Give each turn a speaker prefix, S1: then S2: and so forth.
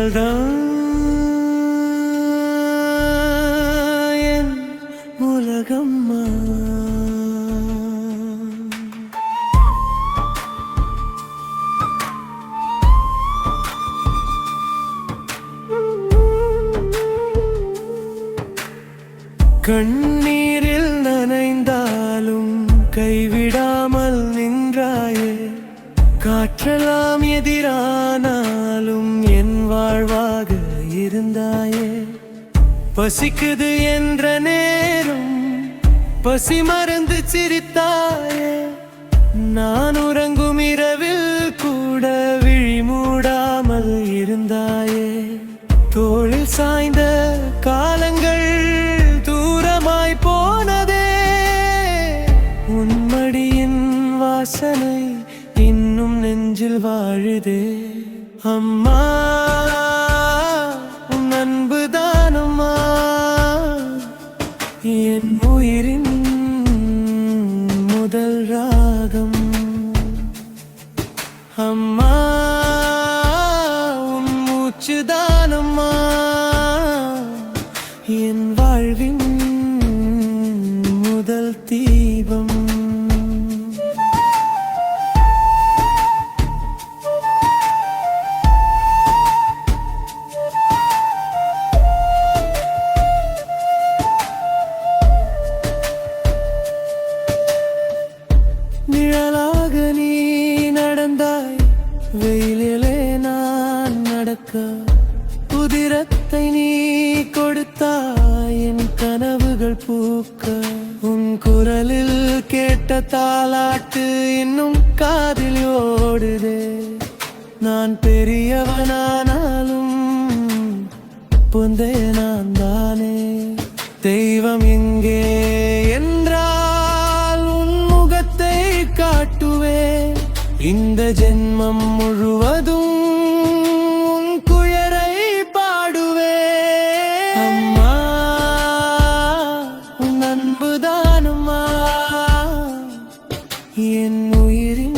S1: நீயால்தான் என் உலகம்மா. கண்ணீரில் நனைந்தாலும் கைவிடாமல் நின்றாயே, காற்றெல்லாம் எதிரானாலும் என் வாழ்வாக இருந்தாயே. பசிக்குது என்ற நேரம் பசி மறந்து சிரித்தாயே, நான் உறங்கும் இரவில் கூட விழி மூடாமல் இருந்தாயே. தோளில் சாய்ந்த காலங்கள் தூரமாய் போனதே, உன்மடியின் வாசனை இன்னும் நெஞ்சில் வாழுதே. அம்மா உன் அன்புதானம்மா என் உயிரின் முதல் ராகம். அம்மா உன் மூச்சுதானம்மா என் வாழ்வின் முதல் தீபம். நிழலாக நீ நடந்தாய், வெயிலிலே நான் நடக்க. உதிரத்தை நீ கொடுத்தாய் என் கனவுகள் பூக்க. உன் குரலில் கேட்ட தாலாட்டு இன்னும் காதில் ஓடுதே. நான் பெரியவனானாலும் பொந்தைய நான் தானே. தெய்வம் எங்கே என்றால் உன் முகத்தை காட்டுவேன். இந்த ஜென்மம் முழுவதும் உன் குயரை பாடுவேன். அம்மா உன் அன்புதானம்மா என் உயிரின்